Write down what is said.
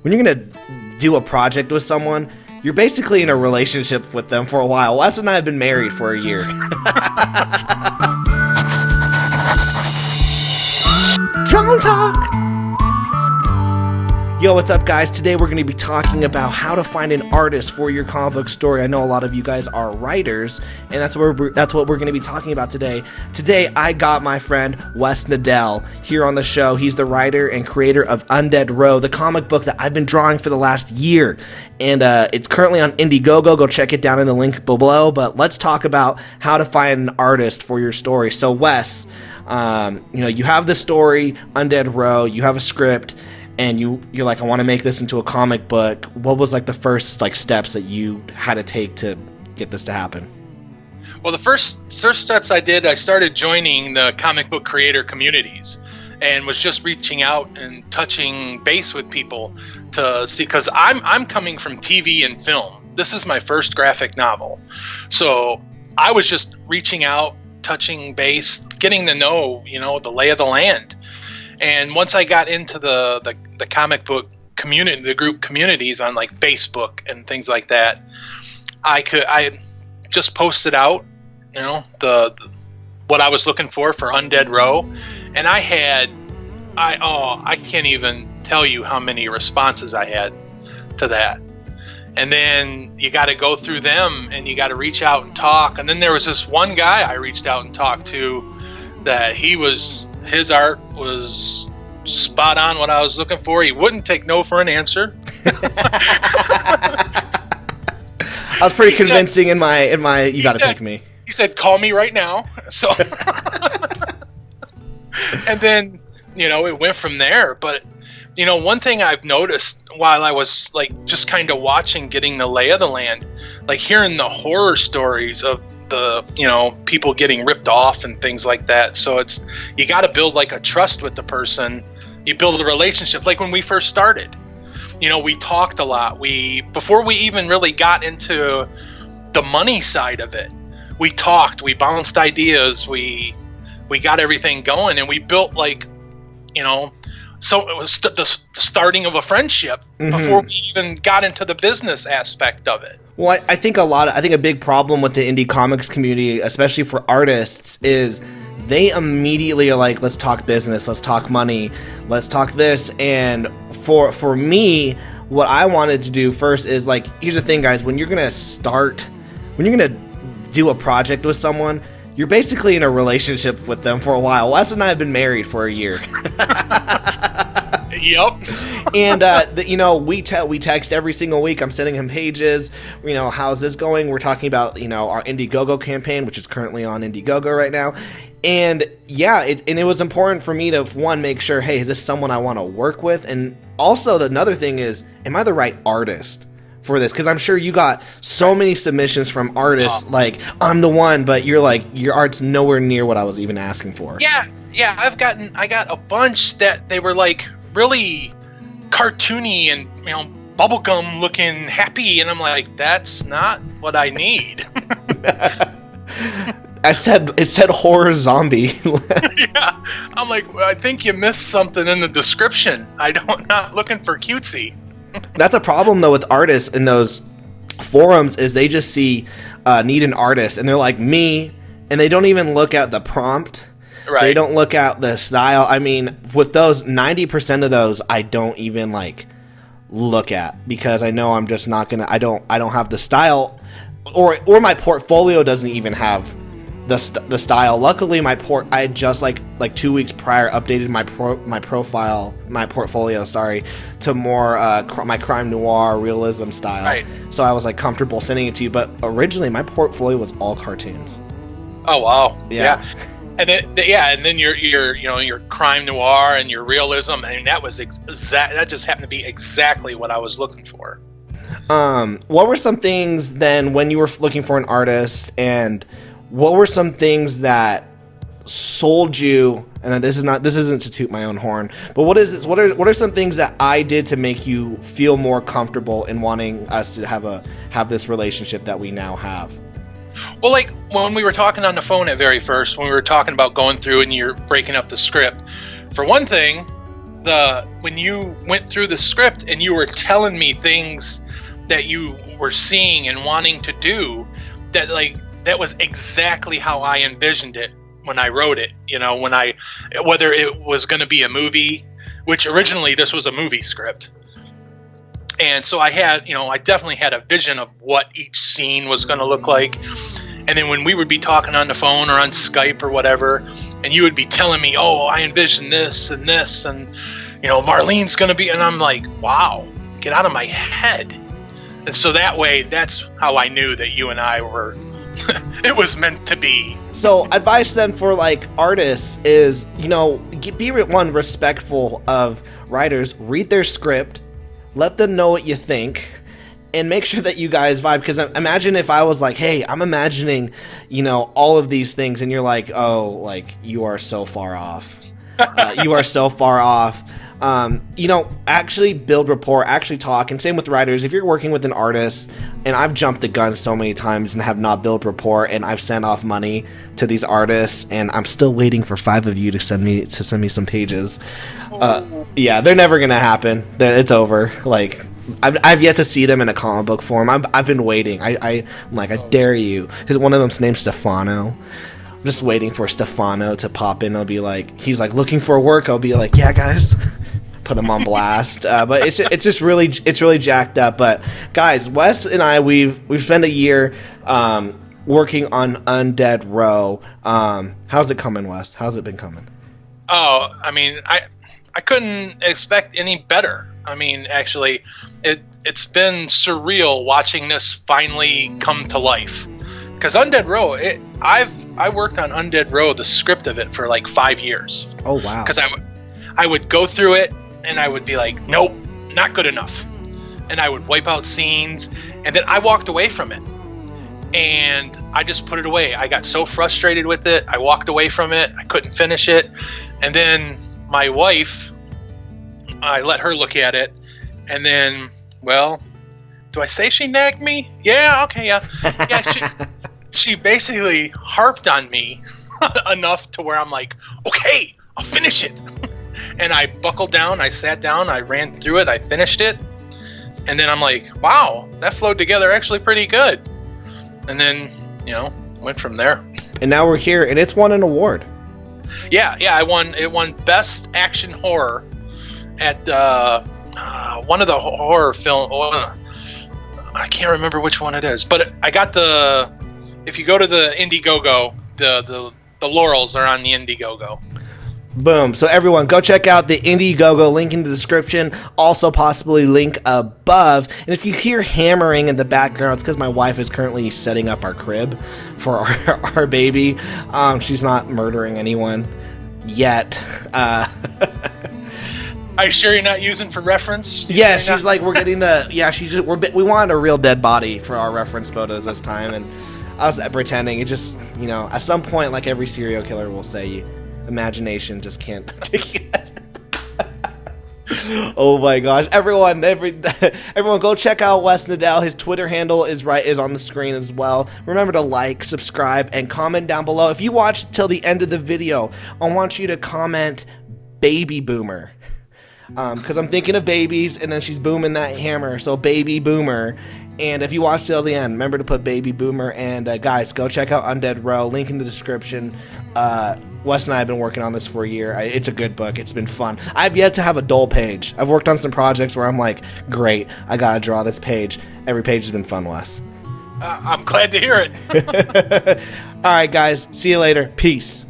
When you're going to do a project with someone, you're basically in a relationship with them for a while. Wes and I have been married for a year. Drone Talk! Yo, what's up, guys? Today we're going to be talking about how to find an artist for your comic book story. I know a lot of you guys are writers, and that's what we're going to be talking about today. Today, I got my friend Wes Knodel here on the show. He's the writer and creator of Undead Row, the comic book that I've been drawing for the last year. And it's currently on Indiegogo. Go check it down in the link below. But let's talk about how to find an artist for your story. So, Wes, you have the story, Undead Row, you have a script, and you're like, I want to make this into a comic book. What was like the first steps that you had to take to get this to happen? Well, the first steps I started joining the comic book creator communities and was just reaching out and touching base with people to see, because I'm coming from TV and film. This is my first graphic novel. So I was just reaching out, touching base, getting to know, the lay of the land. And once I got into the comic book community, the group communities on like Facebook and things like that, I just posted out, what I was looking for Undead Row, and I can't even tell you how many responses I had to that. And then you got to go through them and you got to reach out and talk. And then there was this one guy I reached out and talked to that his art was spot on what I was looking for. He wouldn't take no for an answer. I was pretty convincing in my you gotta pick me. He said, call me right now. So and then, it went from there. But one thing I've noticed while I was just kind of watching, getting the lay of the land, hearing the horror stories of the people getting ripped off and things like that. So you got to build a trust with the person. You build a relationship. Like when we first started, we talked a lot. Before we even really got into the money side of it, we talked, we bounced ideas, we got everything going, and we built so it was the starting of a friendship before we even got into the business aspect of it. Well, I think a big problem with the indie comics community, especially for artists, is they immediately are like, let's talk business, let's talk money, let's talk this. And for me, what I wanted to do first is here's the thing, guys, when you're gonna do a project with someone, you're basically in a relationship with them for a while. Wes and I have been married for a year. Yep. And we text every single week. I'm sending him pages. How's this going? We're talking about our Indiegogo campaign, which is currently on Indiegogo right now. And yeah, it was important for me to make sure, hey, is this someone I want to work with? And also another thing is, am I the right artist for this? Because I'm sure you got so many submissions from artists I'm the one, but your art's nowhere near what I was even asking for. Yeah, I got a bunch that they were really cartoony and bubblegum looking happy, and I'm like, that's not what I need. It said horror zombie. Yeah, I'm like, I think you missed something in the description. Not looking for cutesy. That's a problem though with artists in those forums, is they just see need an artist and they're like, me, and they don't even look at the prompt. Right. They don't look at the style. I mean, with those 90% of those, I don't even look at, because I know I'm just not gonna. I don't have the style, or my portfolio doesn't even have the style. Luckily, I just 2 weeks prior updated my portfolio, to more my crime noir realism style. Right. So I was comfortable sending it to you. But originally, my portfolio was all cartoons. Oh wow! Yeah. And then your crime noir and your realism, and that was that just happened to be exactly what I was looking for. What were some things then when you were looking for an artist, and what were some things that sold you? And this isn't to toot my own horn, but what are some things that I did to make you feel more comfortable in wanting us to have this relationship that we now have? Well, when we were talking on the phone at very first, when we were talking about going through and you're breaking up the script, for one thing, when you went through the script and you were telling me things that you were seeing and wanting to do, that was exactly how I envisioned it when I wrote it. Whether it was going to be a movie, which originally this was a movie script. And so I definitely had a vision of what each scene was going to look like. And then when we would be talking on the phone or on Skype or whatever, and you would be telling me, oh, I envision this, and Marlene's going to be, and I'm like, wow, get out of my head. And so that way, that's how I knew that you and I were, it was meant to be. So advice then for like artists is, be respectful of writers, read their script, let them know what you think, and make sure that you guys vibe. Because imagine if I was like, hey, I'm imagining, all of these things, and you're like, oh, like, you are so far off. You are so far off. Actually build rapport, actually talk. And same with writers. If you're working with an artist, and I've jumped the gun so many times and have not built rapport, and I've sent off money to these artists, and I'm still waiting for 5 of you to send me some pages. Yeah, they're never gonna happen. It's over. Like, I've yet to see them in a comic book form. I've been waiting. I'm like, I dare you. One of them's named Stefano. I'm just waiting for Stefano to pop in. I'll be like, he's like looking for work. I'll be like, yeah, guys, put him on blast. But it's just really jacked up. But guys, Wes and I, we've spent a year working on Undead Row. How's it coming, Wes? How's it been coming? Oh, I mean, I couldn't expect any better. I mean, actually, it's been surreal watching this finally come to life. Because Undead Row, I worked on Undead Row, the script of it, for like 5 years. Oh, wow. Because I would go through it, and I would be like, nope, not good enough. And I would wipe out scenes, and then I walked away from it. And I just put it away. I got so frustrated with it, I walked away from it. I couldn't finish it. And then my wife, I let her look at it, and then, well, do I say she nagged me? Yeah, okay, yeah. Yeah, she basically harped on me enough to where I'm like, okay, I'll finish it. And I buckled down, I sat down, I ran through it, I finished it. And then I'm like, wow, that flowed together actually pretty good. And then, went from there. And now we're here, and it's won an award. Yeah, it won Best Action Horror at one of the horror film. I can't remember which one it is, but I got if you go to the Indiegogo, the laurels are on the Indiegogo. Boom. So everyone, go check out the Indiegogo, link in the description, also possibly link above. And if you hear hammering in the background, it's because my wife is currently setting up our crib for our baby. She's not murdering anyone yet. Are you sure you're not using for reference? Yeah, she's like, we're getting we wanted a real dead body for our reference photos this time, and I was pretending. It just, at some point, like every serial killer will say, imagination just can't take it. Oh my gosh. Everyone go check out Wes Knodel. His Twitter handle is on the screen as well. Remember to like, subscribe, and comment down below. If you watched till the end of the video, I want you to comment baby boomer. Because I'm thinking of babies, and then she's booming that hammer, so baby boomer. And if you watch till the end, remember to put baby boomer. And guys, go check out Undead Row, link in the description. Wes and I have been working on this for a year. It's a good book. It's been fun. I've yet to have a dull page. I've worked on some projects where I'm like, great, I gotta draw this page. Every page has been fun, Wes. I'm glad to hear it. All right, guys, see you later. Peace.